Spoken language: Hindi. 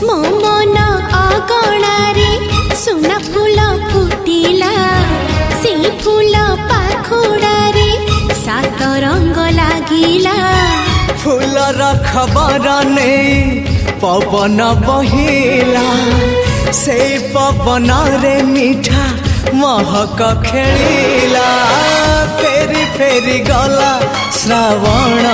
मो मन अगणारे सुना फूल फुटिला से फूल पाखुड़ारे सात रंग लागिला फूलर खबर नहीं पवन बहिला से पवन रे मीठा महक खेलिला फेरी फेरी गला श्रावण